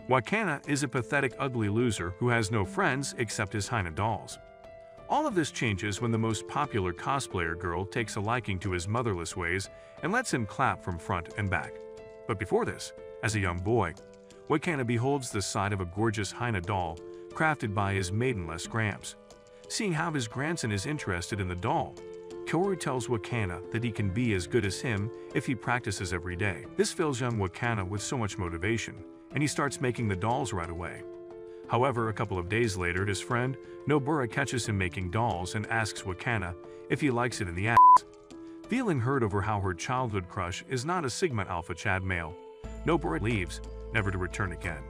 Wakana is a pathetic ugly loser who has no friends except his Hina dolls. All of this changes when the most popular cosplayer girl takes a liking to his motherless ways and lets him clap from front and back. But before this, as a young boy, Wakana beholds the side of a gorgeous Hina doll crafted by his maidenless Gramps. Seeing how his grandson is interested in the doll, Kaoru tells Wakana that he can be as good as him if he practices every day. This fills young Wakana with so much motivation, and he starts making the dolls right away. However, a couple of days later, his friend Nobura catches him making dolls and asks Wakana if he likes it in the ass. Feeling hurt over how her childhood crush is not a Sigma Alpha Chad male, Nobura leaves, never to return again.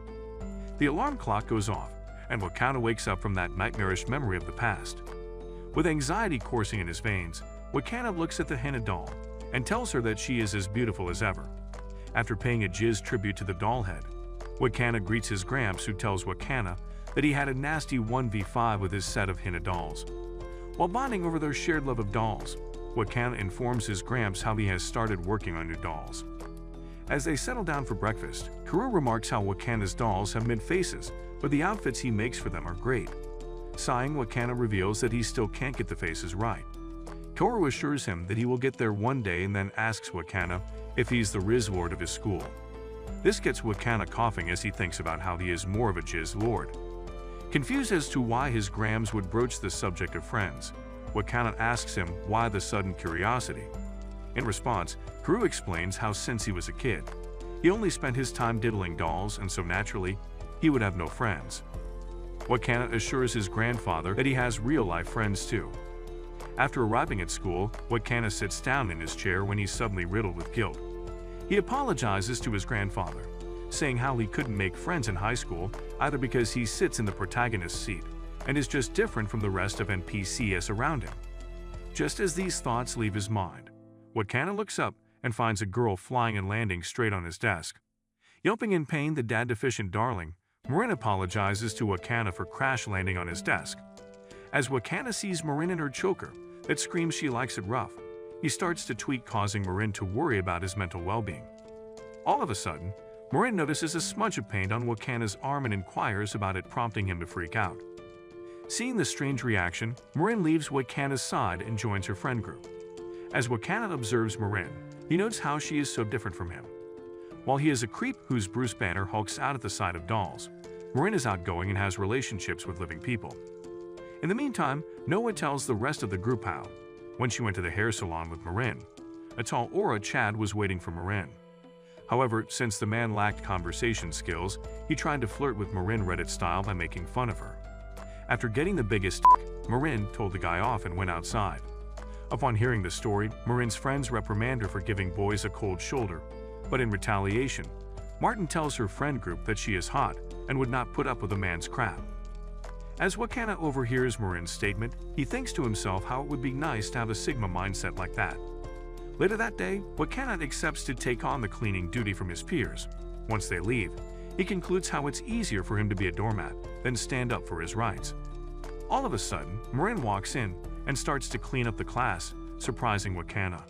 The alarm clock goes off, and Wakana wakes up from that nightmarish memory of the past. With anxiety coursing in his veins, Wakana looks at the Hina doll and tells her that she is as beautiful as ever. After paying a jizz tribute to the doll head, Wakana greets his Gramps, who tells Wakana that he had a nasty 1v5 with his set of Hina dolls. While bonding over their shared love of dolls, Wakana informs his Gramps how he has started working on new dolls. As they settle down for breakfast, Kaoru remarks how Wakana's dolls have mid faces, but the outfits he makes for them are great. Sighing, Wakana reveals that he still can't get the faces right. Kaoru assures him that he will get there one day and then asks Wakana if he's the Riz Lord of his school. This gets Wakana coughing as he thinks about how he is more of a Jizz Lord. Confused as to why his Grams would broach the subject of friends, Wakana asks him why the sudden curiosity. In response, Kaoru explains how since he was a kid, he only spent his time diddling dolls, and so naturally, he would have no friends. Wakana assures his grandfather that he has real-life friends too. After arriving at school, Wakana sits down in his chair when he's suddenly riddled with guilt. He apologizes to his grandfather, saying how he couldn't make friends in high school either because he sits in the protagonist's seat and is just different from the rest of NPCs around him. Just as these thoughts leave his mind, Wakana looks up and finds a girl flying and landing straight on his desk. Yelping in pain, the dad-deficient darling, Marin apologizes to Wakana for crash landing on his desk. As Wakana sees Marin in her choker that screams she likes it rough, he starts to tweak, causing Marin to worry about his mental well-being. All of a sudden, Marin notices a smudge of paint on Wakana's arm and inquires about it, prompting him to freak out. Seeing the strange reaction, Marin leaves Wakana's side and joins her friend group. As Wakana observes Marin, he notes how she is so different from him. While he is a creep whose Bruce Banner hulks out at the sight of dolls, Marin is outgoing and has relationships with living people. In the meantime, Noah tells the rest of the group how, when she went to the hair salon with Marin, a tall aura Chad was waiting for Marin. However, since the man lacked conversation skills, he tried to flirt with Marin Reddit style by making fun of her. After getting the biggest Marin told the guy off and went outside. Upon hearing the story, Marin's friends reprimand her for giving boys a cold shoulder, but in retaliation, Martin tells her friend group that she is hot and would not put up with a man's crap. As Wakana overhears Marin's statement, he thinks to himself how it would be nice to have a Sigma mindset like that. Later that day, Wakana accepts to take on the cleaning duty from his peers. Once they leave, he concludes how it's easier for him to be a doormat than stand up for his rights. All of a sudden, Marin walks in and starts to clean up the class, surprising Wakana.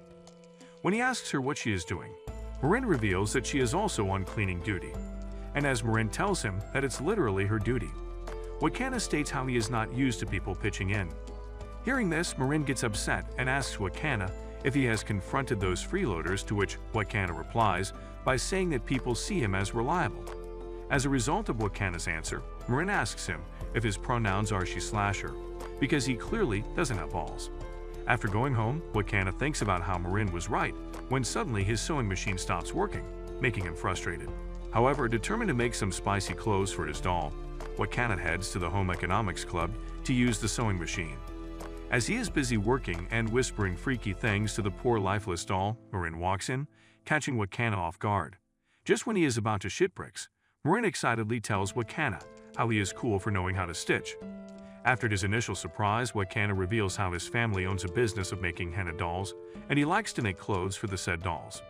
When he asks her what she is doing, Marin reveals that she is also on cleaning duty, and as Marin tells him that it's literally her duty, Wakana states how he is not used to people pitching in. Hearing this, Marin gets upset and asks Wakana if he has confronted those freeloaders, to which Wakana replies by saying that people see him as reliable. As a result of Wakana's answer, Marin asks him if his pronouns are she/her, because he clearly doesn't have balls. After going home, Wakana thinks about how Marin was right when suddenly his sewing machine stops working, making him frustrated. However, determined to make some spicy clothes for his doll, Wakana heads to the Home Economics Club to use the sewing machine. As he is busy working and whispering freaky things to the poor lifeless doll, Marin walks in, catching Wakana off guard. Just when he is about to shit bricks, Marin excitedly tells Wakana how he is cool for knowing how to stitch. After his initial surprise, Wakana reveals how his family owns a business of making henna dolls, and he likes to make clothes for the said dolls.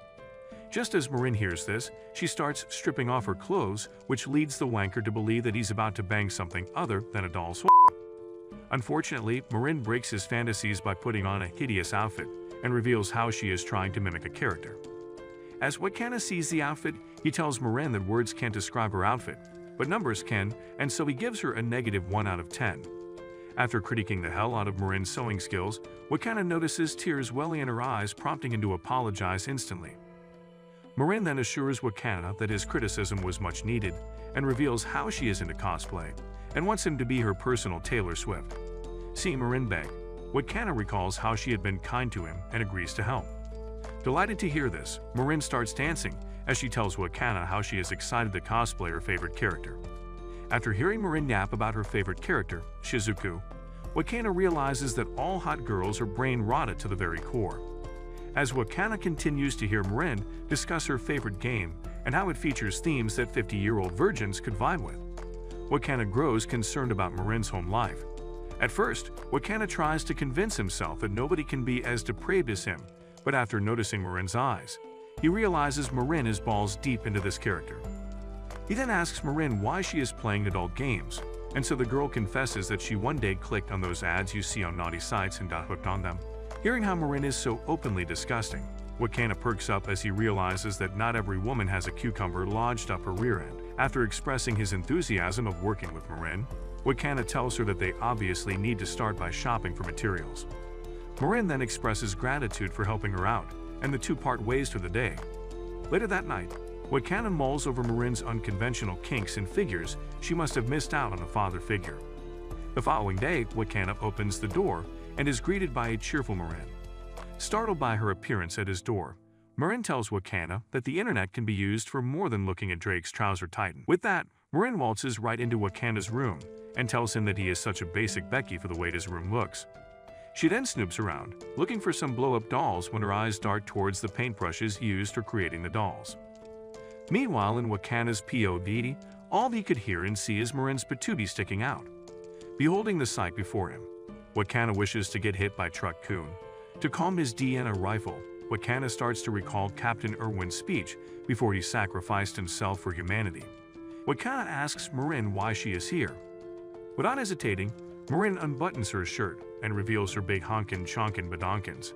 Just as Marin hears this, she starts stripping off her clothes, which leads the wanker to believe that he's about to bang something other than a doll's Unfortunately, Marin breaks his fantasies by putting on a hideous outfit and reveals how she is trying to mimic a character. As Wakana sees the outfit, he tells Marin that words can't describe her outfit, but numbers can, and so he gives her a -1 out of 10. After critiquing the hell out of Marin's sewing skills, Wakana notices tears welling in her eyes, prompting him to apologize instantly. Marin then assures Wakana that his criticism was much needed and reveals how she is into cosplay and wants him to be her personal Taylor Swift. Seeing Marin beg, Wakana recalls how she had been kind to him and agrees to help. Delighted to hear this, Marin starts dancing as she tells Wakana how she is excited to cosplay her favorite character. After hearing Marin yap about her favorite character, Shizuku, Wakana realizes that all hot girls are brain-rotted to the very core. As Wakana continues to hear Marin discuss her favorite game and how it features themes that 50-year-old virgins could vibe with, Wakana grows concerned about Marin's home life. At first, Wakana tries to convince himself that nobody can be as depraved as him, but after noticing Marin's eyes, he realizes Marin is balls deep into this character. He then asks Marin why she is playing adult games, and so the girl confesses that she one day clicked on those ads you see on naughty sites and got hooked on them. Hearing how Marin is so openly disgusting, Wakana perks up as he realizes that not every woman has a cucumber lodged up her rear end. After expressing his enthusiasm of working with Marin, Wakana tells her that they obviously need to start by shopping for materials. Marin then expresses gratitude for helping her out, and the two part ways for the day. Later that night, Wakana mulls over Marin's unconventional kinks and figures she must have missed out on a father figure. The following day, Wakana opens the door and is greeted by a cheerful Marin. Startled by her appearance at his door, Marin tells Wakana that the internet can be used for more than looking at Drake's trouser tighten. With that, Marin waltzes right into Wakana's room and tells him that he is such a basic Becky for the way his room looks. She then snoops around, looking for some blow-up dolls when her eyes dart towards the paintbrushes used for creating the dolls. Meanwhile, in Wakana's POV, all he could hear and see is Marin's patootie sticking out. Beholding the sight before him, Wakana wishes to get hit by Truck Kun. To calm his Deanna rifle, Wakana starts to recall Captain Irwin's speech before he sacrificed himself for humanity. Wakana asks Marin why she is here. Without hesitating, Marin unbuttons her shirt and reveals her big honkin' chonkin' badonkins.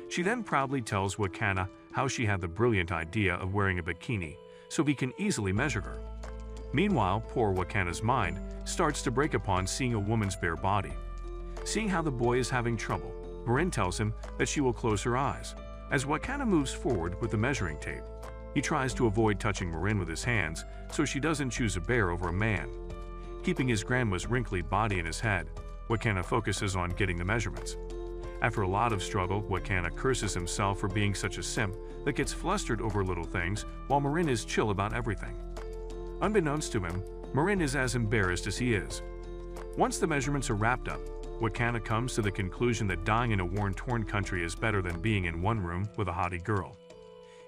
She then proudly tells Wakana how she had the brilliant idea of wearing a bikini so he can easily measure her. Meanwhile, poor Wakana's mind starts to break upon seeing a woman's bare body. Seeing how the boy is having trouble, Marin tells him that she will close her eyes. As Wakana moves forward with the measuring tape, he tries to avoid touching Marin with his hands so she doesn't choose a bear over a man. Keeping his grandma's wrinkly body in his head, Wakana focuses on getting the measurements. After a lot of struggle, Wakana curses himself for being such a simp that gets flustered over little things while Marin is chill about everything. Unbeknownst to him, Marin is as embarrassed as he is. Once the measurements are wrapped up, Wakana comes to the conclusion that dying in a war-torn country is better than being in one room with a hottie girl.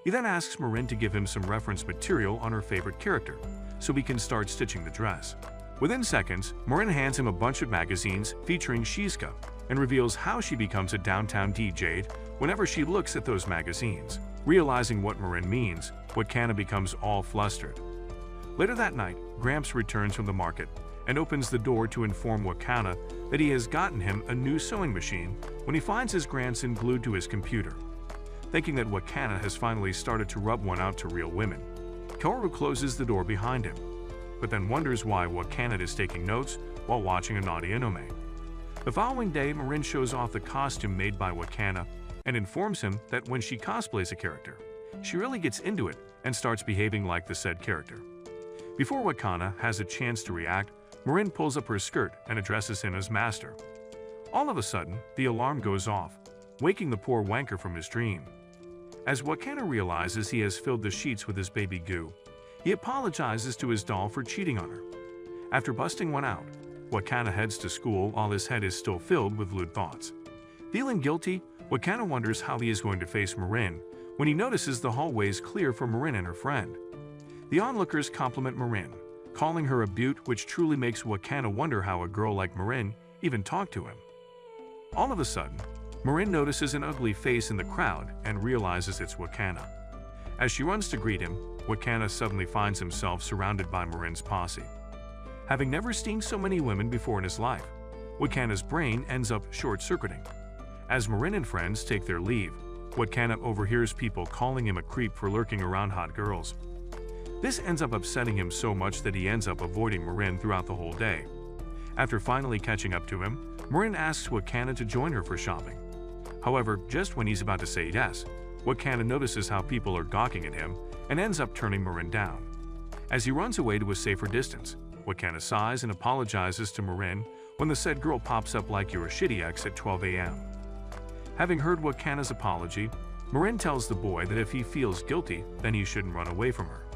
He then asks Marin to give him some reference material on her favorite character, so he can start stitching the dress. Within seconds, Marin hands him a bunch of magazines featuring Shizuka and reveals how she becomes a downtown DJ whenever she looks at those magazines. Realizing what Marin means, Wakana becomes all flustered. Later that night, Gramps returns from the market and opens the door to inform Wakana that he has gotten him a new sewing machine when he finds his grandson glued to his computer. Thinking that Wakana has finally started to rub one out to real women, Kaoru closes the door behind him, but then wonders why Wakana is taking notes while watching a naughty anime. The following day, Marin shows off the costume made by Wakana and informs him that when she cosplays a character, she really gets into it and starts behaving like the said character. Before Wakana has a chance to react, Marin pulls up her skirt and addresses him as master. All of a sudden, the alarm goes off, waking the poor wanker from his dream. As Wakana realizes he has filled the sheets with his baby goo, he apologizes to his doll for cheating on her. After busting one out, Wakana heads to school while his head is still filled with lewd thoughts. Feeling guilty, Wakana wonders how he is going to face Marin when he notices the hallway is clear for Marin and her friend. The onlookers compliment Marin, calling her a beaut, which truly makes Wakana wonder how a girl like Marin even talked to him. All of a sudden, Marin notices an ugly face in the crowd and realizes it's Wakana. As she runs to greet him, Wakana suddenly finds himself surrounded by Marin's posse. Having never seen so many women before in his life, Wakana's brain ends up short-circuiting. As Marin and friends take their leave, Wakana overhears people calling him a creep for lurking around hot girls. This ends up upsetting him so much that he ends up avoiding Marin throughout the whole day. After finally catching up to him, Marin asks Wakana to join her for shopping. However, just when he's about to say yes, Wakana notices how people are gawking at him and ends up turning Marin down. As he runs away to a safer distance, Wakana sighs and apologizes to Marin when the said girl pops up like "you're a shitty ex" at 12 a.m. Having heard Wakana's apology, Marin tells the boy that if he feels guilty, then he shouldn't run away from her.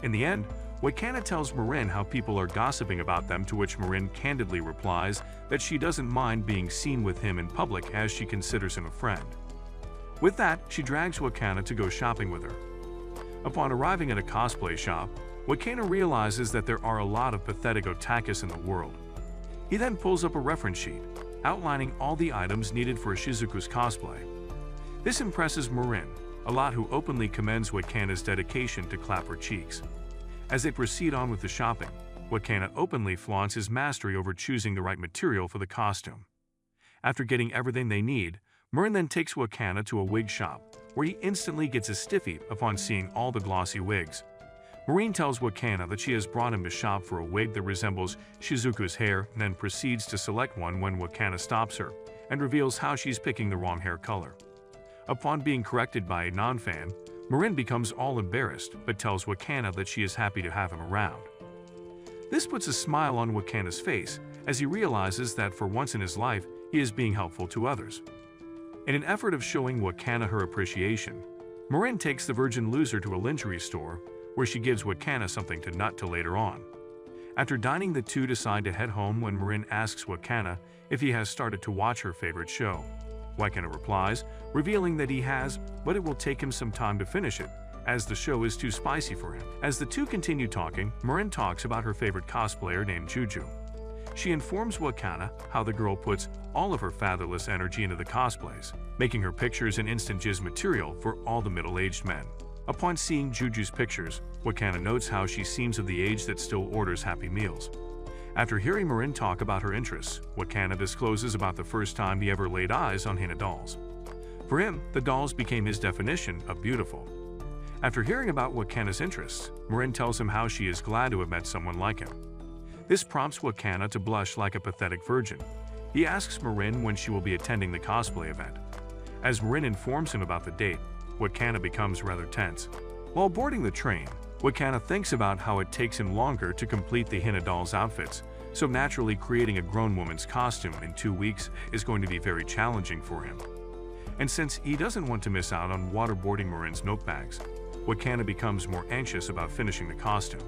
In the end, Wakana tells Marin how people are gossiping about them, to which Marin candidly replies that she doesn't mind being seen with him in public as she considers him a friend. With that, she drags Wakana to go shopping with her. Upon arriving at a cosplay shop, Wakana realizes that there are a lot of pathetic otakus in the world. He then pulls up a reference sheet, outlining all the items needed for Shizuku's cosplay. This impresses Marin a lot, who openly commends Wakana's dedication to clap her cheeks. As they proceed on with the shopping, Wakana openly flaunts his mastery over choosing the right material for the costume. After getting everything they need, Marin then takes Wakana to a wig shop, where he instantly gets a stiffy upon seeing all the glossy wigs. Marin tells Wakana that she has brought him to shop for a wig that resembles Shizuku's hair, and then proceeds to select one when Wakana stops her and reveals how she's picking the wrong hair color. Upon being corrected by a non-fan, Marin becomes all embarrassed but tells Wakana that she is happy to have him around. This puts a smile on Wakana's face as he realizes that for once in his life he is being helpful to others. In an effort of showing Wakana her appreciation, Marin takes the virgin loser to a lingerie store where she gives Wakana something to nut to later on. After dining, the two decide to head home when Marin asks Wakana if he has started to watch her favorite show. Wakana replies, revealing that he has, but it will take him some time to finish it, as the show is too spicy for him. As the two continue talking, Marin talks about her favorite cosplayer named Juju. She informs Wakana how the girl puts all of her fatherless energy into the cosplays, making her pictures an instant jizz material for all the middle-aged men. Upon seeing Juju's pictures, Wakana notes how she seems of the age that still orders Happy Meals. After hearing Marin talk about her interests, Wakana discloses about the first time he ever laid eyes on henna dolls. For him, the dolls became his definition of beautiful. After hearing about Wakana's interests, Marin tells him how she is glad to have met someone like him. This prompts Wakana to blush like a pathetic virgin. He asks Marin when she will be attending the cosplay event. As Marin informs him about the date, Wakana becomes rather tense. While boarding the train, Wakana thinks about how it takes him longer to complete the henna doll's outfits, so naturally creating a grown woman's costume in 2 weeks is going to be very challenging for him. And since he doesn't want to miss out on waterboarding Marin's milk bags, Wakana becomes more anxious about finishing the costume.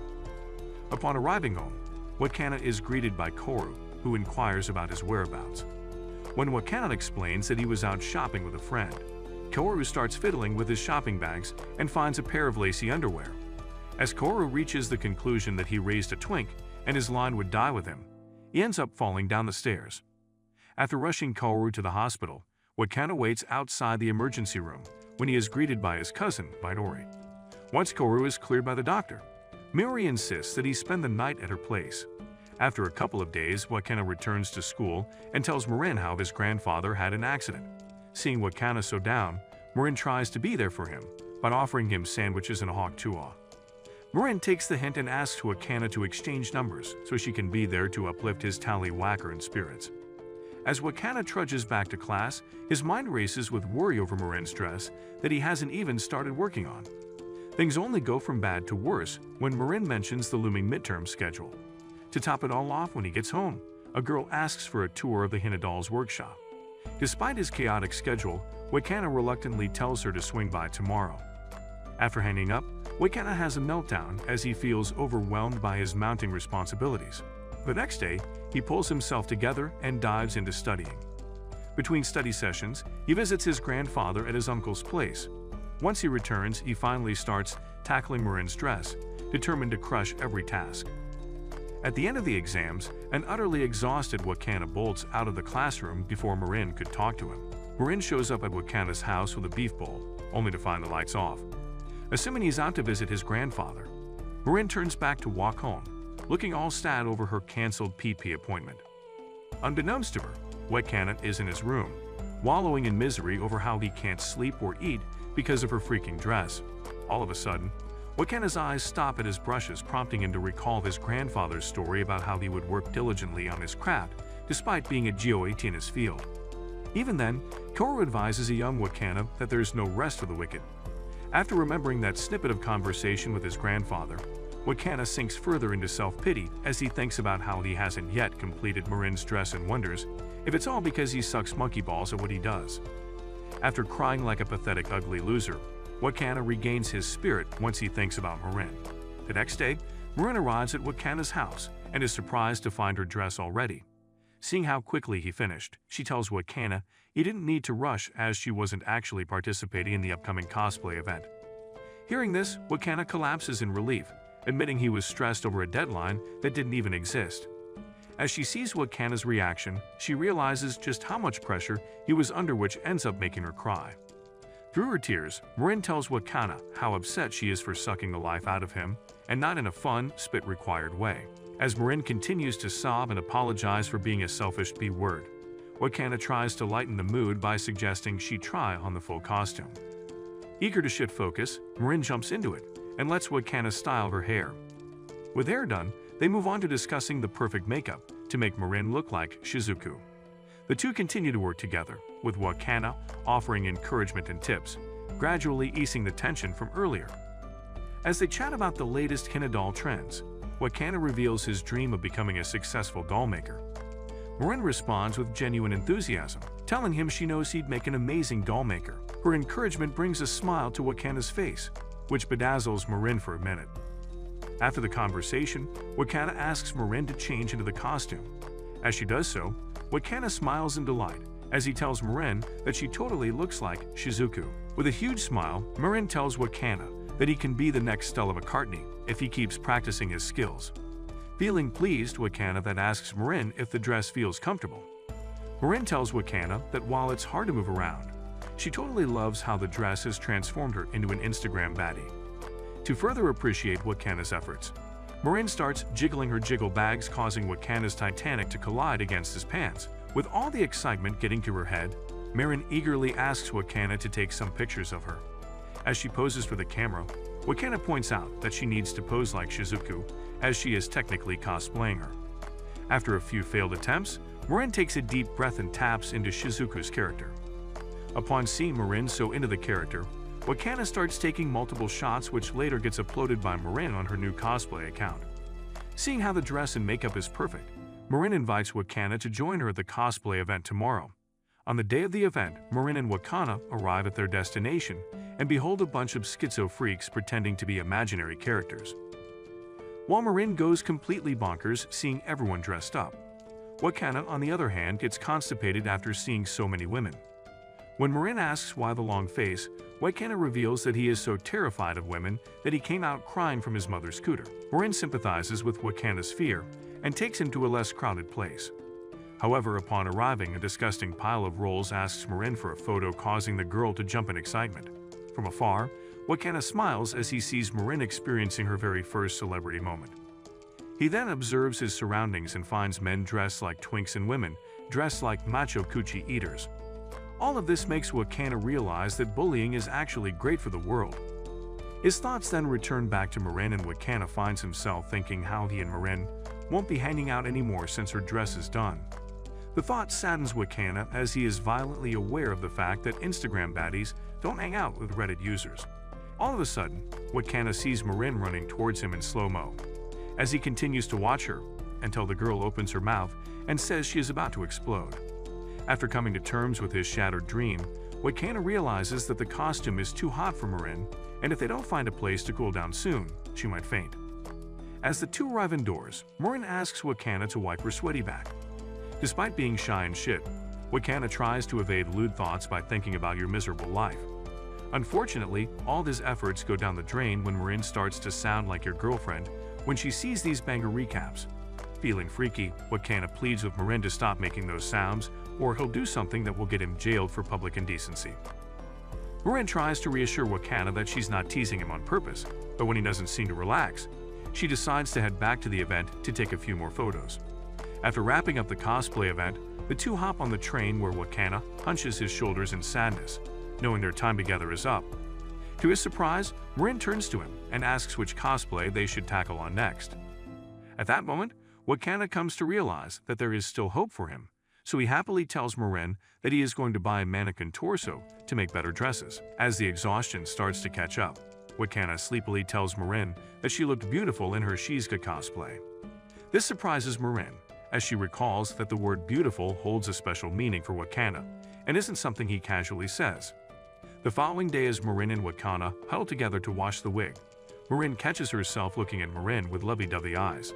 Upon arriving home, Wakana is greeted by Koru, who inquires about his whereabouts. When Wakana explains that he was out shopping with a friend, Koru starts fiddling with his shopping bags and finds a pair of lacy underwear. As Koru reaches the conclusion that he raised a twink and his line would die with him, he ends up falling down the stairs. After rushing Koru to the hospital, Wakana waits outside the emergency room when he is greeted by his cousin, Midori. Once Koru is cleared by the doctor, Midori insists that he spend the night at her place. After a couple of days, Wakana returns to school and tells Marin how his grandfather had an accident. Seeing Wakana so down, Marin tries to be there for him by offering him sandwiches and a hawk tuah. Marin takes the hint and asks Wakana to exchange numbers so she can be there to uplift his tallywhacker in spirits. As Wakana trudges back to class, his mind races with worry over Marin's dress that he hasn't even started working on. Things only go from bad to worse when Marin mentions the looming midterm schedule. To top it all off, when he gets home, a girl asks for a tour of the henna doll's workshop. Despite his chaotic schedule, Wakana reluctantly tells her to swing by tomorrow. After hanging up, Wakana has a meltdown as he feels overwhelmed by his mounting responsibilities. The next day, he pulls himself together and dives into studying. Between study sessions, he visits his grandfather at his uncle's place. Once he returns, he finally starts tackling Marin's dress, determined to crush every task. At the end of the exams, an utterly exhausted Wakana bolts out of the classroom before Marin could talk to him. Marin shows up at Wakana's house with a beef bowl, only to find the lights off. Assuming he's out to visit his grandfather, Marin turns back to walk home, looking all sad over her canceled PP appointment. Unbeknownst to her, Wakana is in his room, wallowing in misery over how he can't sleep or eat because of her freaking dress. All of a sudden, Wakana's eyes stop at his brushes, prompting him to recall his grandfather's story about how he would work diligently on his craft despite being a Gyoichi in his field. Even then, Koro advises a young Wakana that there is no rest for the wicked. After remembering that snippet of conversation with his grandfather, Wakana sinks further into self-pity as he thinks about how he hasn't yet completed Marin's dress and wonders if it's all because he sucks monkey balls at what he does. After crying like a pathetic ugly loser, Wakana regains his spirit once he thinks about Marin. The next day, Marin arrives at Wakana's house and is surprised to find her dress all ready. Seeing how quickly he finished, she tells Wakana he didn't need to rush as she wasn't actually participating in the upcoming cosplay event. Hearing this, Wakana collapses in relief, admitting he was stressed over a deadline that didn't even exist. As she sees Wakana's reaction, she realizes just how much pressure he was under, which ends up making her cry. Through her tears, Marin tells Wakana how upset she is for sucking the life out of him, and not in a fun, spit-required way. As Marin continues to sob and apologize for being a selfish B-word, Wakana tries to lighten the mood by suggesting she try on the full costume. Eager to shift focus, Marin jumps into it and lets Wakana style her hair. With hair done, they move on to discussing the perfect makeup to make Marin look like Shizuku. The two continue to work together, with Wakana offering encouragement and tips, gradually easing the tension from earlier. As they chat about the latest Hina doll trends, Wakana reveals his dream of becoming a successful doll maker. Marin responds with genuine enthusiasm, telling him she knows he'd make an amazing doll maker. Her encouragement brings a smile to Wakana's face, which bedazzles Marin for a minute. After the conversation, Wakana asks Marin to change into the costume. As she does so, Wakana smiles in delight as he tells Marin that she totally looks like Shizuku. With a huge smile, Marin tells Wakana that he can be the next Stella McCartney if he keeps practicing his skills. Feeling pleased, Wakana then asks Marin if the dress feels comfortable. Marin tells Wakana that while it's hard to move around, she totally loves how the dress has transformed her into an Instagram baddie. To further appreciate Wakana's efforts, Marin starts jiggling her jiggle bags, causing Wakana's Titanic to collide against his pants. With all the excitement getting to her head, Marin eagerly asks Wakana to take some pictures of her. As she poses for the camera, Wakana points out that she needs to pose like Shizuku, as she is technically cosplaying her. After a few failed attempts, Marin takes a deep breath and taps into Shizuku's character. Upon seeing Marin so into the character, Wakana starts taking multiple shots, which later gets uploaded by Marin on her new cosplay account. Seeing how the dress and makeup is perfect, Marin invites Wakana to join her at the cosplay event tomorrow. On the day of the event, Marin and Wakana arrive at their destination and behold a bunch of schizo freaks pretending to be imaginary characters. While Marin goes completely bonkers seeing everyone dressed up, Wakana, on the other hand, gets constipated after seeing so many women. When Marin asks why the long face, Wakana reveals that he is so terrified of women that he came out crying from his mother's scooter. Marin sympathizes with Wakana's fear and takes him to a less crowded place. However, upon arriving, a disgusting pile of rolls asks Marin for a photo, causing the girl to jump in excitement. From afar, Wakana smiles as he sees Marin experiencing her very first celebrity moment. He then observes his surroundings and finds men dressed like twinks and women dressed like macho coochie eaters. All of this makes Wakana realize that bullying is actually great for the world. His thoughts then return back to Marin, and Wakana finds himself thinking how he and Marin won't be hanging out anymore since her dress is done. The thought saddens Wakana as he is violently aware of the fact that Instagram baddies don't hang out with Reddit users. All of a sudden, Wakana sees Marin running towards him in slow-mo. As he continues to watch her, until the girl opens her mouth and says she is about to explode. After coming to terms with his shattered dream, Wakana realizes that the costume is too hot for Marin, and if they don't find a place to cool down soon, she might faint. As the two arrive indoors, Marin asks Wakana to wipe her sweaty back. Despite being shy and shit, Wakana tries to evade lewd thoughts by thinking about your miserable life. Unfortunately, all his efforts go down the drain when Marin starts to sound like your girlfriend when she sees these banger recaps. Feeling freaky, Wakana pleads with Marin to stop making those sounds, or he'll do something that will get him jailed for public indecency. Marin tries to reassure Wakana that she's not teasing him on purpose, but when he doesn't seem to relax, she decides to head back to the event to take a few more photos. After wrapping up the cosplay event, the two hop on the train where Wakana hunches his shoulders in sadness, knowing their time together is up. To his surprise, Marin turns to him and asks which cosplay they should tackle on next. At that moment, Wakana comes to realize that there is still hope for him, so he happily tells Marin that he is going to buy a mannequin torso to make better dresses. As the exhaustion starts to catch up, Wakana sleepily tells Marin that she looked beautiful in her Shizuka cosplay. This surprises Marin, as she recalls that the word beautiful holds a special meaning for Wakana and isn't something he casually says. The following day, as Marin and Wakana huddle together to wash the wig, Marin catches herself looking at Marin with lovey-dovey eyes.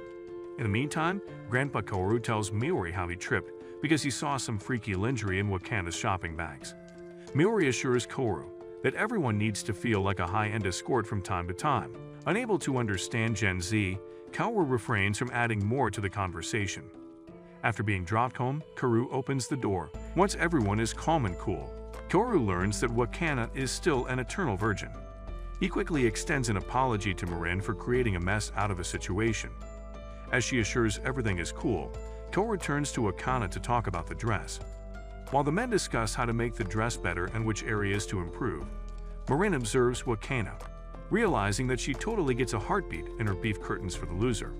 In the meantime, Grandpa Kaoru tells Miori how he tripped because he saw some freaky lingerie in Wakana's shopping bags. Miori assures Kaoru that everyone needs to feel like a high-end escort from time to time. Unable to understand Gen Z, Kaoru refrains from adding more to the conversation. After being dropped home, Kaoru opens the door. Once everyone is calm and cool, Kaoru learns that Wakana is still an eternal virgin. He quickly extends an apology to Marin for creating a mess out of a situation. As she assures everything is cool, Kaoru turns to Wakana to talk about the dress. While the men discuss how to make the dress better and which areas to improve, Marin observes Wakana, realizing that she totally gets a heartbeat in her beef curtains for the loser.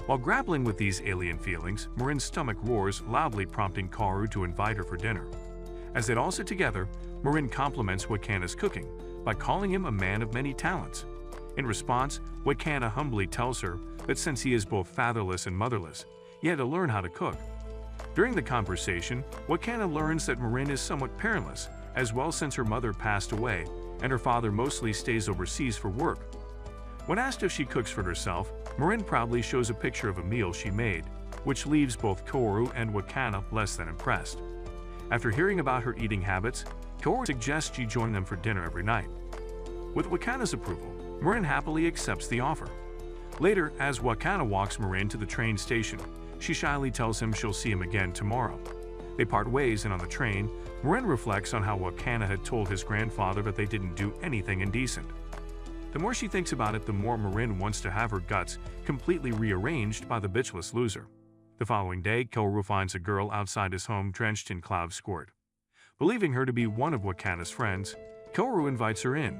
While grappling with these alien feelings, Marin's stomach roars loudly, prompting Kaoru to invite her for dinner. As they all sit together, Marin compliments Wakana's cooking by calling him a man of many talents. In response, Wakana humbly tells her that since he is both fatherless and motherless, he had to learn how to cook. During the conversation, Wakana learns that Marin is somewhat parentless, as well since her mother passed away and her father mostly stays overseas for work. When asked if she cooks for herself, Marin proudly shows a picture of a meal she made, which leaves both Kaoru and Wakana less than impressed. After hearing about her eating habits, Kaoru suggests she join them for dinner every night. With Wakana's approval, Marin happily accepts the offer. Later, as Wakana walks Marin to the train station, she shyly tells him she'll see him again tomorrow. They part ways, and on the train, Marin reflects on how Wakana had told his grandfather that they didn't do anything indecent. The more she thinks about it, the more Marin wants to have her guts completely rearranged by the bitchless loser. The following day, Kaoru finds a girl outside his home drenched in cloud squirt. Believing her to be one of Wakana's friends, Kaoru invites her in.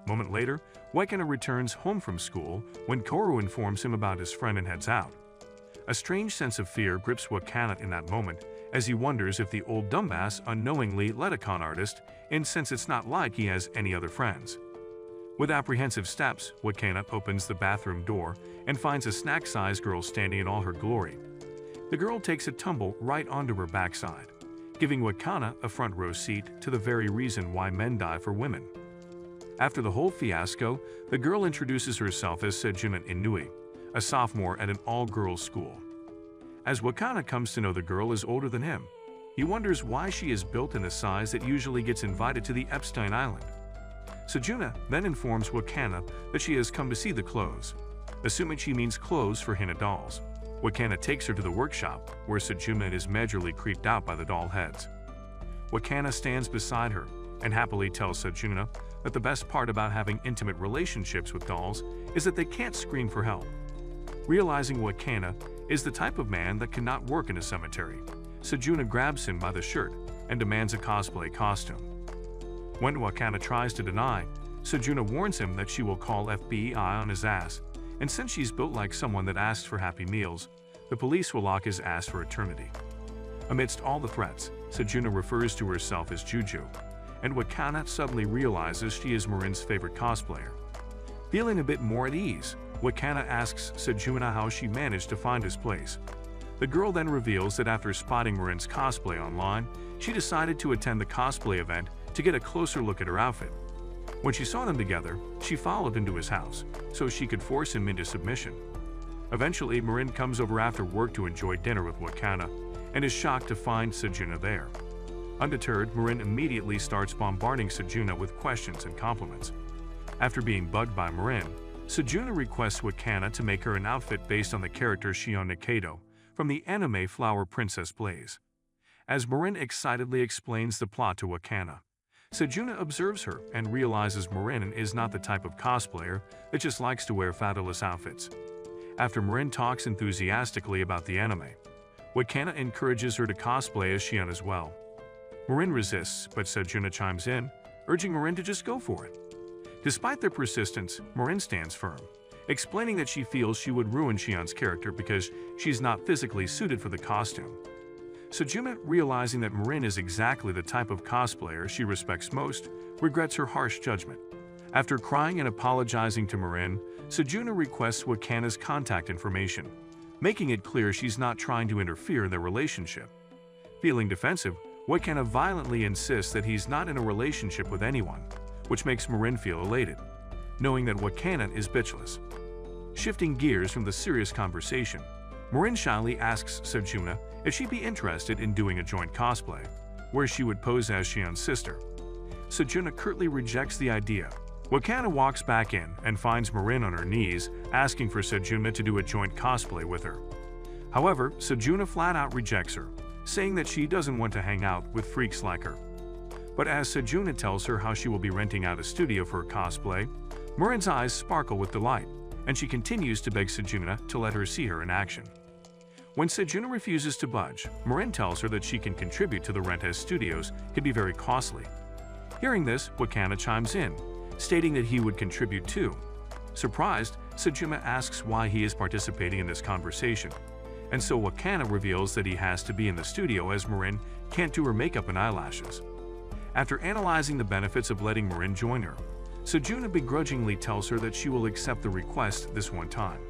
A moment later, Wakana returns home from school when Kaoru informs him about his friend and heads out. A strange sense of fear grips Wakana in that moment, as he wonders if the old dumbass unknowingly led a con artist, and since it's not like he has any other friends. With apprehensive steps, Wakana opens the bathroom door and finds a snack-sized girl standing in all her glory. The girl takes a tumble right onto her backside, giving Wakana a front row seat to the very reason why men die for women. After the whole fiasco, the girl introduces herself as Sejuna Inui, a sophomore at an all-girls school. As Wakana comes to know the girl is older than him, he wonders why she is built in a size that usually gets invited to the Epstein Island. Sejuna then informs Wakana that she has come to see the clothes, assuming she means clothes for Hina dolls. Wakana takes her to the workshop, where Sejuna is majorly creeped out by the doll heads. Wakana stands beside her and happily tells Sejuna that the best part about having intimate relationships with dolls is that they can't scream for help. Realizing Wakana is the type of man that cannot work in a cemetery, Sejuna grabs him by the shirt and demands a cosplay costume. When Wakana tries to deny, Sejuna warns him that she will call FBI on his ass, and since she's built like someone that asks for Happy Meals, the police will lock his ass for eternity. Amidst all the threats, Sejuna refers to herself as Juju, and Wakana suddenly realizes she is Marin's favorite cosplayer. Feeling a bit more at ease, Wakana asks Sejuna how she managed to find his place. The girl then reveals that after spotting Marin's cosplay online, she decided to attend the cosplay event to get a closer look at her outfit. When she saw them together, she followed into his house so she could force him into submission. Eventually, Marin comes over after work to enjoy dinner with Wakana and is shocked to find Sejuna there. Undeterred, Marin immediately starts bombarding Sejuna with questions and compliments. After being bugged by Marin, Sejuna requests Wakana to make her an outfit based on the character Shion Nikaido from the anime Flower Princess Blaze. As Marin excitedly explains the plot to Wakana, Sejuna observes her and realizes Marin is not the type of cosplayer that just likes to wear fatherless outfits. After Marin talks enthusiastically about the anime, Wakana encourages her to cosplay as Shion as well. Marin resists, but Sejuna chimes in, urging Marin to just go for it. Despite their persistence, Marin stands firm, explaining that she feels she would ruin Xian's character because she's not physically suited for the costume. Sejuna, realizing that Marin is exactly the type of cosplayer she respects most, regrets her harsh judgment. After crying and apologizing to Marin, Sejuna requests Wakana's contact information, making it clear she's not trying to interfere in their relationship. Feeling defensive, Wakana violently insists that he's not in a relationship with anyone, which makes Marin feel elated, knowing that Wakana is bitchless. Shifting gears from the serious conversation, Marin shyly asks Sejuna if she'd be interested in doing a joint cosplay, where she would pose as Xian's sister. Sejuna curtly rejects the idea. Wakana walks back in and finds Marin on her knees, asking for Sejuna to do a joint cosplay with her. However, Sejuna flat out rejects her, saying that she doesn't want to hang out with freaks like her. But as Sejuna tells her how she will be renting out a studio for her cosplay, Marin's eyes sparkle with delight, and she continues to beg Sejuna to let her see her in action. When Sejuna refuses to budge, Marin tells her that she can contribute to the rent as studios can be very costly. Hearing this, Wakana chimes in, stating that he would contribute too. Surprised, Sejuna asks why he is participating in this conversation, and so Wakana reveals that he has to be in the studio as Marin can't do her makeup and eyelashes. After analyzing the benefits of letting Marin join her, Sejuna begrudgingly tells her that she will accept the request this one time.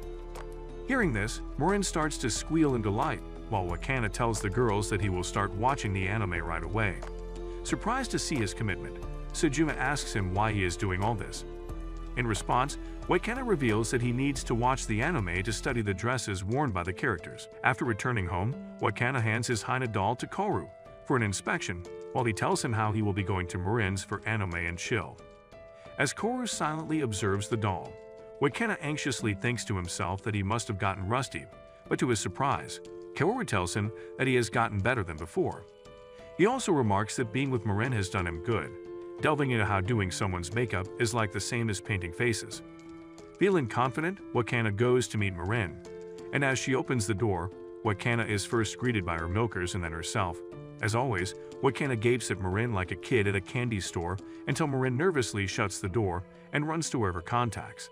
Hearing this, Marin starts to squeal in delight, while Wakana tells the girls that he will start watching the anime right away. Surprised to see his commitment, Sejuna asks him why he is doing all this. In response, Wakana reveals that he needs to watch the anime to study the dresses worn by the characters. After returning home, Wakana hands his Hina doll to Koru for an inspection, while he tells him how he will be going to Marin's for anime and chill. As Koru silently observes the doll, Wakana anxiously thinks to himself that he must have gotten rusty, but to his surprise, Koru tells him that he has gotten better than before. He also remarks that being with Marin has done him good, delving into how doing someone's makeup is like the same as painting faces. Feeling confident, Wakana goes to meet Marin, and as she opens the door, Wakana is first greeted by her milkers and then herself. As always, Wakana gapes at Marin like a kid at a candy store until Marin nervously shuts the door and runs to wherever contacts.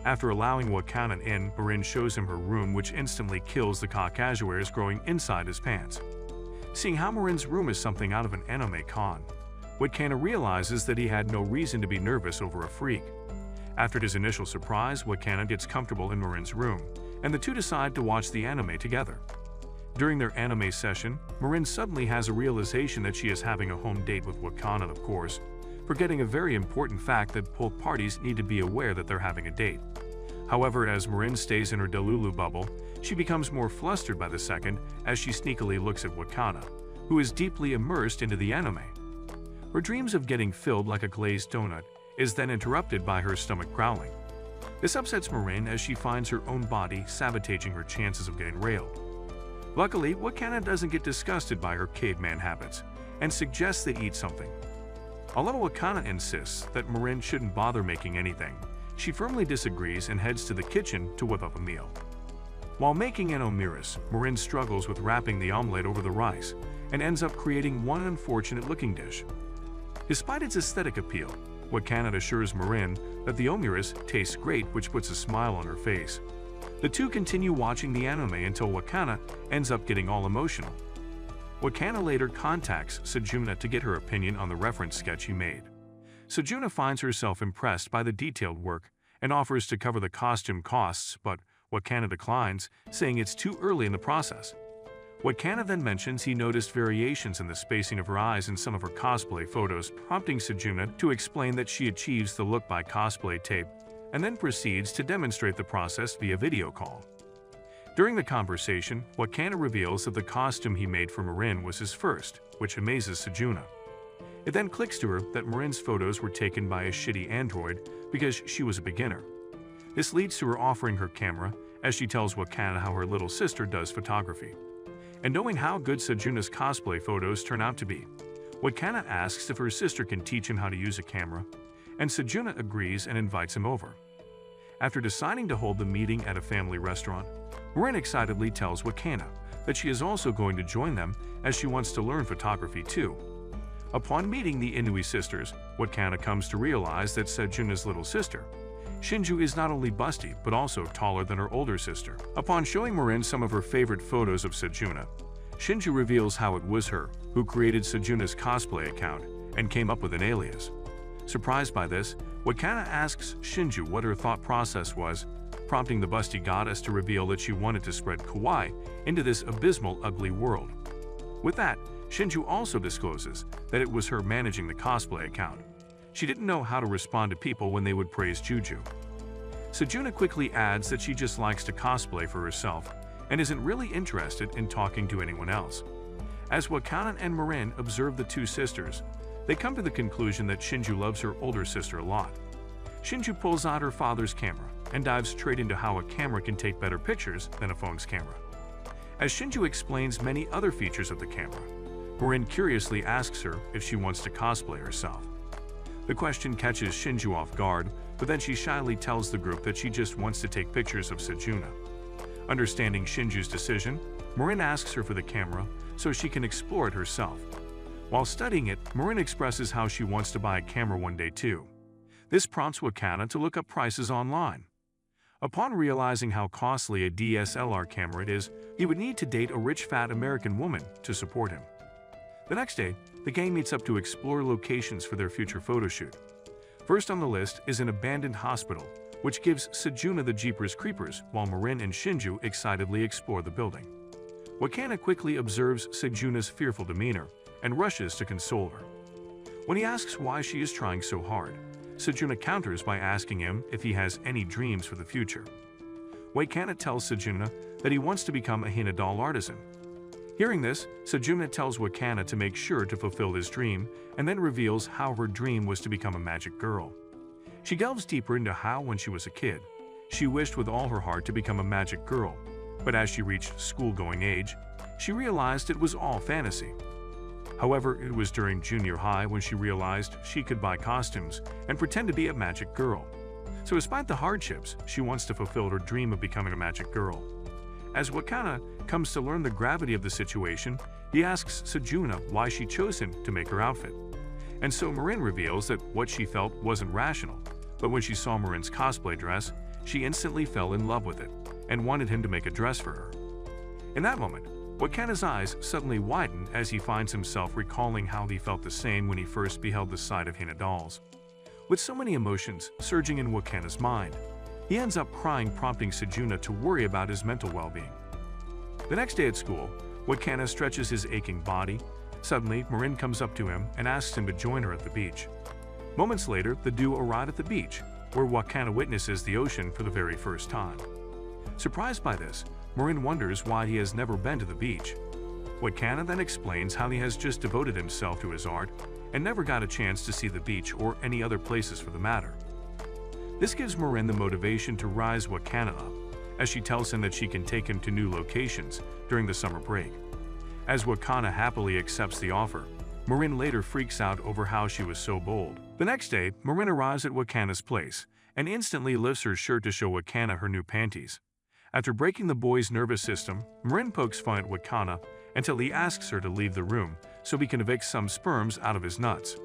After allowing Wakana in, Marin shows him her room, which instantly kills the casuaires growing inside his pants. Seeing how Marin's room is something out of an anime con, Wakana realizes that he had no reason to be nervous over a freak. After his initial surprise, Wakana gets comfortable in Marin's room, and the two decide to watch the anime together. During their anime session, Marin suddenly has a realization that she is having a home date with Wakana, of course, forgetting a very important fact that both parties need to be aware that they're having a date. However, as Marin stays in her Delulu bubble, she becomes more flustered by the second as she sneakily looks at Wakana, who is deeply immersed into the anime. Her dreams of getting filled like a glazed donut is then interrupted by her stomach growling. This upsets Marin as she finds her own body sabotaging her chances of getting railed. Luckily, Wakana doesn't get disgusted by her caveman habits and suggests they eat something. Although Wakana insists that Marin shouldn't bother making anything, she firmly disagrees and heads to the kitchen to whip up a meal. While making an omeris, Marin struggles with wrapping the omelette over the rice and ends up creating one unfortunate-looking dish. Despite its aesthetic appeal, Wakana assures Marin that the omeris tastes great, which puts a smile on her face. The two continue watching the anime until Wakana ends up getting all emotional. Wakana later contacts Sejuna to get her opinion on the reference sketch he made. Sejuna finds herself impressed by the detailed work and offers to cover the costume costs, but Wakana declines, saying it's too early in the process. Wakana then mentions he noticed variations in the spacing of her eyes in some of her cosplay photos, prompting Sejuna to explain that she achieves the look by cosplay tape, and then proceeds to demonstrate the process via video call. During the conversation, Wakana reveals that the costume he made for Marin was his first, which amazes Sejuna. It then clicks to her that Marin's photos were taken by a shitty android because she was a beginner. This leads to her offering her camera as she tells Wakana how her little sister does photography. And knowing how good Sejuna's cosplay photos turn out to be, Wakana asks if her sister can teach him how to use a camera, and Sejuna agrees and invites him over. After deciding to hold the meeting at a family restaurant, Marin excitedly tells Wakana that she is also going to join them as she wants to learn photography too. Upon meeting the Inui sisters, Wakana comes to realize that Sejuna's little sister, Shinju, is not only busty but also taller than her older sister. Upon showing Marin some of her favorite photos of Sejuna, Shinju reveals how it was her who created Sejuna's cosplay account and came up with an alias. Surprised by this, Wakana asks Shinju what her thought process was, prompting the busty goddess to reveal that she wanted to spread kawaii into this abysmal, ugly world. With that, Shinju also discloses that it was her managing the cosplay account. She didn't know how to respond to people when they would praise Juju. Sejuna quickly adds that she just likes to cosplay for herself and isn't really interested in talking to anyone else. As Wakana and Marin observe the two sisters, they come to the conclusion that Shinju loves her older sister a lot. Shinju pulls out her father's camera and dives straight into how a camera can take better pictures than a phone's camera. As Shinju explains many other features of the camera, Marin curiously asks her if she wants to cosplay herself. The question catches Shinju off guard, but then she shyly tells the group that she just wants to take pictures of Sejuna. Understanding Shinju's decision, Marin asks her for the camera so she can explore it herself. While studying it, Marin expresses how she wants to buy a camera one day too. This prompts Wakana to look up prices online. Upon realizing how costly a DSLR camera it is, he would need to date a rich fat American woman to support him. The next day, the gang meets up to explore locations for their future photo shoot. First on the list is an abandoned hospital, which gives Sejuna the Jeepers Creepers while Marin and Shinju excitedly explore the building. Wakana quickly observes Sejuna's fearful demeanor and rushes to console her. When he asks why she is trying so hard, Sejuna counters by asking him if he has any dreams for the future. Wakana tells Sejuna that he wants to become a Hina doll artisan. Hearing this, Sejuna tells Wakana to make sure to fulfill his dream and then reveals how her dream was to become a magic girl. She delves deeper into how, when she was a kid, she wished with all her heart to become a magic girl, but as she reached school-going age, she realized it was all fantasy. However, it was during junior high when she realized she could buy costumes and pretend to be a magic girl. So despite the hardships, she wants to fulfill her dream of becoming a magic girl. As Wakana comes to learn the gravity of the situation, he asks Sejuna why she chose him to make her outfit. And so Marin reveals that what she felt wasn't rational, but when she saw Marin's cosplay dress, she instantly fell in love with it and wanted him to make a dress for her. In that moment, Wakana's eyes suddenly widen as he finds himself recalling how he felt the same when he first beheld the sight of Hina dolls. With so many emotions surging in Wakana's mind, he ends up crying, prompting Sejuna to worry about his mental well-being. The next day at school, Wakana stretches his aching body. Suddenly, Marin comes up to him and asks him to join her at the beach. Moments later, the duo arrive at the beach, where Wakana witnesses the ocean for the very first time. Surprised by this, Marin wonders why he has never been to the beach. Wakana then explains how he has just devoted himself to his art and never got a chance to see the beach or any other places for the matter. This gives Marin the motivation to rise Wakana up, as she tells him that she can take him to new locations during the summer break. As Wakana happily accepts the offer, Marin later freaks out over how she was so bold. The next day, Marin arrives at Wakana's place and instantly lifts her shirt to show Wakana her new panties. After breaking the boy's nervous system, Marin pokes fun at Wakana until he asks her to leave the room so he can evict some sperms out of his nuts.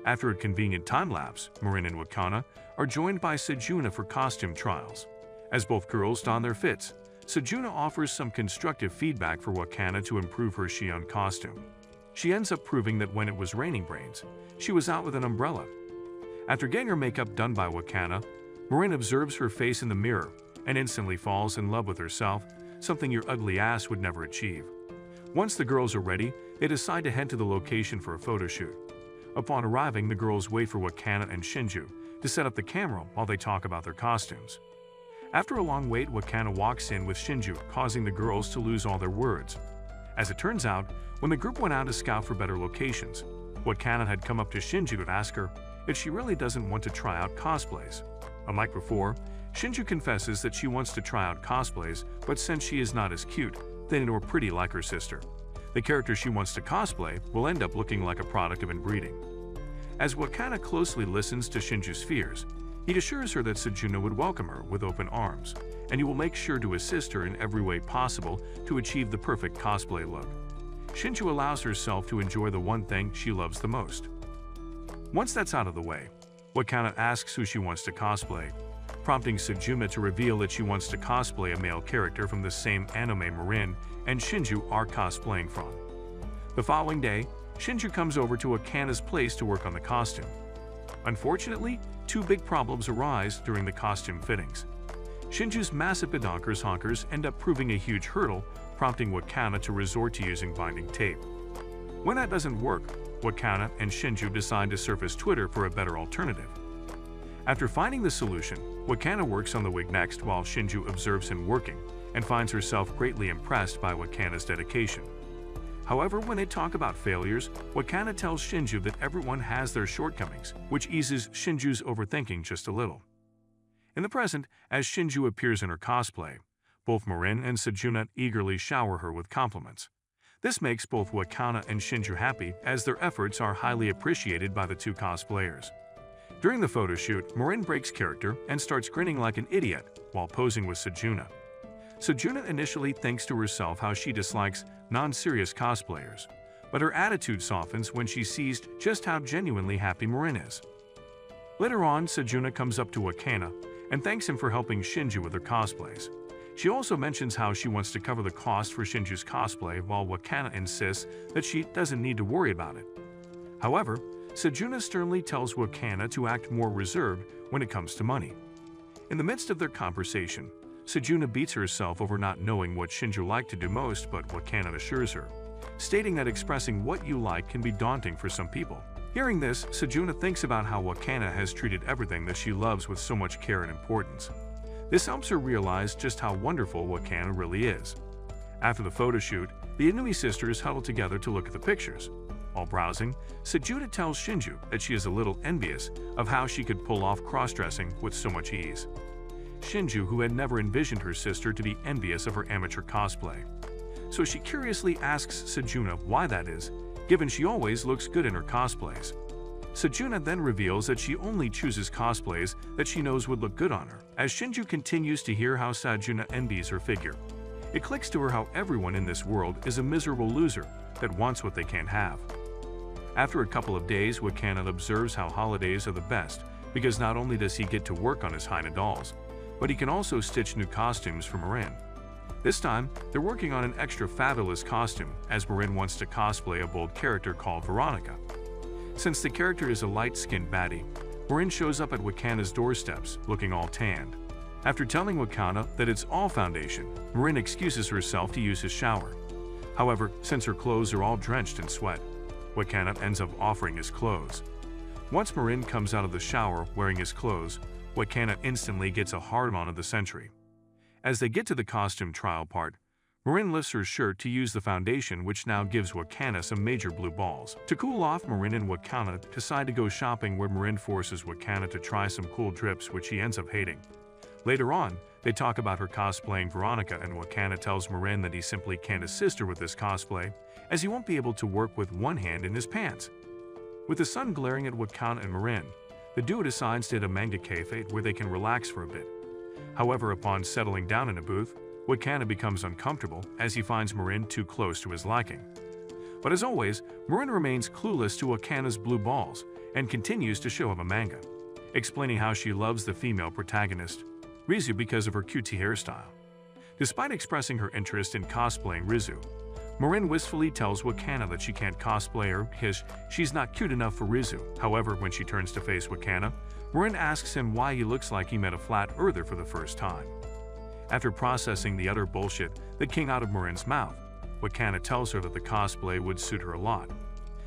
After a convenient time-lapse, Marin and Wakana are joined by Sejuna for costume trials. As both girls don their fits, Sejuna offers some constructive feedback for Wakana to improve her Shion costume. She ends up proving that when it was raining brains, she was out with an umbrella. After getting her makeup done by Wakana, Marin observes her face in the mirror and instantly falls in love with herself, something your ugly ass would never achieve. Once the girls are ready, they decide to head to the location for a photo shoot. Upon arriving, the girls wait for Wakana and Shinju to set up the camera while they talk about their costumes. After a long wait, Wakana walks in with Shinju, causing the girls to lose all their words. As it turns out, when the group went out to scout for better locations, Wakana had come up to Shinju to ask her if she really doesn't want to try out cosplays. Unlike before, Shinju confesses that she wants to try out cosplays, but since she is not as cute, thin, or pretty like her sister, the character she wants to cosplay will end up looking like a product of inbreeding. As Wakana closely listens to Shinju's fears, he assures her that Sejuna would welcome her with open arms, and he will make sure to assist her in every way possible to achieve the perfect cosplay look. Shinju allows herself to enjoy the one thing she loves the most. Once that's out of the way, Wakana asks who she wants to cosplay, prompting Sejuna to reveal that she wants to cosplay a male character from the same anime Marin and Shinju are cosplaying from. The following day, Shinju comes over to Wakana's place to work on the costume. Unfortunately, two big problems arise during the costume fittings. Shinju's massive pedonkers honkers end up proving a huge hurdle, prompting Wakana to resort to using binding tape. When that doesn't work, Wakana and Shinju decide to surface Twitter for a better alternative. After finding the solution, Wakana works on the wig next while Shinju observes him working and finds herself greatly impressed by Wakana's dedication. However, when they talk about failures, Wakana tells Shinju that everyone has their shortcomings, which eases Shinju's overthinking just a little. In the present, as Shinju appears in her cosplay, both Marin and Sejuna eagerly shower her with compliments. This makes both Wakana and Shinju happy as their efforts are highly appreciated by the two cosplayers. During the photo shoot, Marin breaks character and starts grinning like an idiot while posing with Sejuna. Sejuna initially thinks to herself how she dislikes non-serious cosplayers, but her attitude softens when she sees just how genuinely happy Marin is. Later on, Sejuna comes up to Wakana and thanks him for helping Shinju with her cosplays. She also mentions how she wants to cover the cost for Shinju's cosplay while Wakana insists that she doesn't need to worry about it. However, Sejuna sternly tells Wakana to act more reserved when it comes to money. In the midst of their conversation, Sejuna beats herself over not knowing what Shinju liked to do most, but Wakana assures her, stating that expressing what you like can be daunting for some people. Hearing this, Sejuna thinks about how Wakana has treated everything that she loves with so much care and importance. This helps her realize just how wonderful Wakana really is. After the photo shoot, the Inui sisters huddle together to look at the pictures. While browsing, Sejuna tells Shinju that she is a little envious of how she could pull off cross-dressing with so much ease. Shinju, who had never envisioned her sister to be envious of her amateur cosplay. So she curiously asks Sejuna why that is, given she always looks good in her cosplays. Sejuna then reveals that she only chooses cosplays that she knows would look good on her. As Shinju continues to hear how Sejuna envies her figure, it clicks to her how everyone in this world is a miserable loser that wants what they can't have. After a couple of days, Wakana observes how holidays are the best because not only does he get to work on his Hyena dolls, but he can also stitch new costumes for Marin. This time, they're working on an extra fabulous costume as Marin wants to cosplay a bold character called Veronica. Since the character is a light-skinned baddie, Marin shows up at Wakana's doorsteps looking all tanned. After telling Wakana that it's all foundation, Marin excuses herself to use his shower. However, since her clothes are all drenched in sweat, Wakana ends up offering his clothes. Once Marin comes out of the shower wearing his clothes, Wakana instantly gets a hard-on of the century. As they get to the costume trial part, Marin lifts her shirt to use the foundation, which now gives Wakana some major blue balls. To cool off, Marin and Wakana decide to go shopping where Marin forces Wakana to try some cool drips, which he ends up hating. Later on, they talk about her cosplaying Veronica, and Wakana tells Marin that he simply can't assist her with this cosplay, as he won't be able to work with one hand in his pants. With the sun glaring at Wakana and Marin, the duo decides to hit a manga cafe where they can relax for a bit. However, upon settling down in a booth, Wakana becomes uncomfortable as he finds Marin too close to his liking. But as always, Marin remains clueless to Wakana's blue balls and continues to show him a manga, explaining how she loves the female protagonist, Rizu, because of her cutie hairstyle. Despite expressing her interest in cosplaying Rizu, Marin wistfully tells Wakana that she can't cosplay her because she's not cute enough for Rizu. However, when she turns to face Wakana, Marin asks him why he looks like he met a flat earther for the first time. After processing the utter bullshit that came out of Marin's mouth, Wakana tells her that the cosplay would suit her a lot.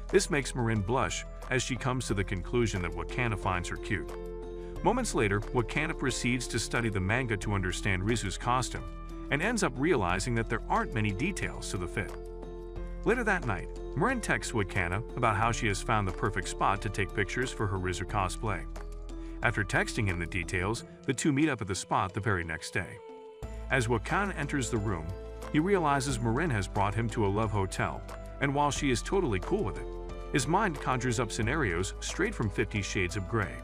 This makes Marin blush as she comes to the conclusion that Wakana finds her cute. Moments later, Wakana proceeds to study the manga to understand Rizu's costume and ends up realizing that there aren't many details to the fit. Later that night, Marin texts Wakana about how she has found the perfect spot to take pictures for her Rizu cosplay. After texting him the details, the two meet up at the spot the very next day. As Wakana enters the room, he realizes Marin has brought him to a love hotel, and while she is totally cool with it, his mind conjures up scenarios straight from 50 Shades of Grey.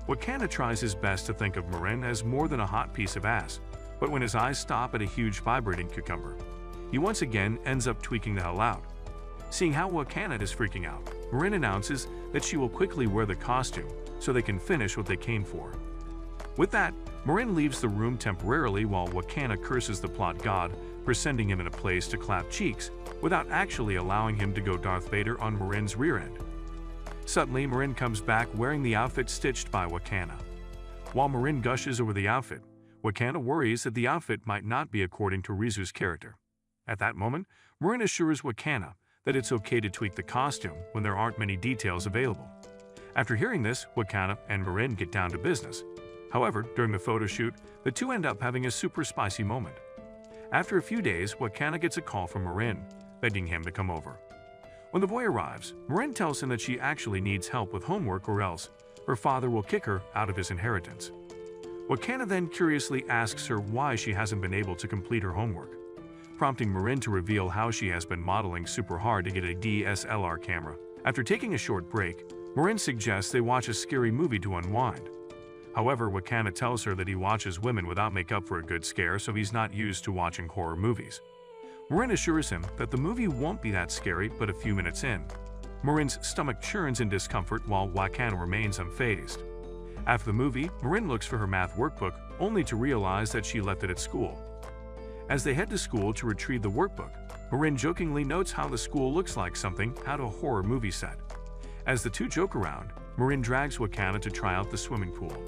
Wakana tries his best to think of Marin as more than a hot piece of ass, but when his eyes stop at a huge vibrating cucumber, he once again ends up tweaking the hell out, Seeing how Wakana is freaking out, Marin announces that she will quickly wear the costume so they can finish what they came for. With that, Marin leaves the room temporarily while Wakana curses the plot god for sending him in a place to clap cheeks without actually allowing him to go Darth Vader on Marin's rear end. Suddenly, Marin comes back wearing the outfit stitched by Wakana. While Marin gushes over the outfit, Wakana worries that the outfit might not be according to Rizu's character. At that moment, Marin assures Wakana that it's okay to tweak the costume when there aren't many details available. After hearing this, Wakana and Marin get down to business. However, during the photo shoot, the two end up having a super spicy moment. After a few days, Wakana gets a call from Marin, begging him to come over. When the boy arrives, Marin tells him that she actually needs help with homework or else her father will kick her out of his inheritance. Wakana then curiously asks her why she hasn't been able to complete her homework, prompting Marin to reveal how she has been modeling super hard to get a DSLR camera. After taking a short break, Marin suggests they watch a scary movie to unwind. However, Wakana tells her that he watches women without makeup for a good scare, so he's not used to watching horror movies. Marin assures him that the movie won't be that scary, but a few minutes in, Marin's stomach churns in discomfort while Wakana remains unfazed. After the movie, Marin looks for her math workbook, only to realize that she left it at school. As they head to school to retrieve the workbook, Marin jokingly notes how the school looks like something out of a horror movie set. As the two joke around, Marin drags Wakana to try out the swimming pool.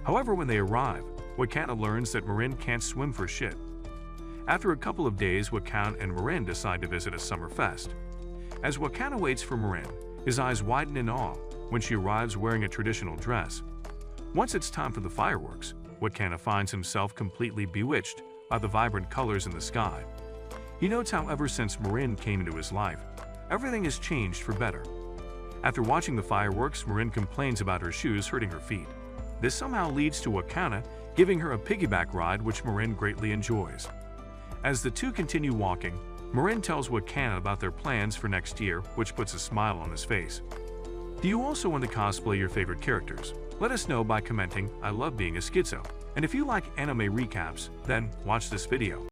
However, when they arrive, Wakana learns that Marin can't swim for shit. After a couple of days, Wakana and Marin decide to visit a summer fest. As Wakana waits for Marin, his eyes widen in awe when she arrives wearing a traditional dress. Once it's time for the fireworks, Wakana finds himself completely bewitched by the vibrant colors in the sky. He notes how ever since Marin came into his life, everything has changed for better. After watching the fireworks, Marin complains about her shoes hurting her feet. This somehow leads to Wakana giving her a piggyback ride, which Marin greatly enjoys. As the two continue walking, Marin tells Wakana about their plans for next year, which puts a smile on his face. Do you also want to cosplay your favorite characters? Let us know by commenting, I love being a schizo. And if you like anime recaps, then watch this video.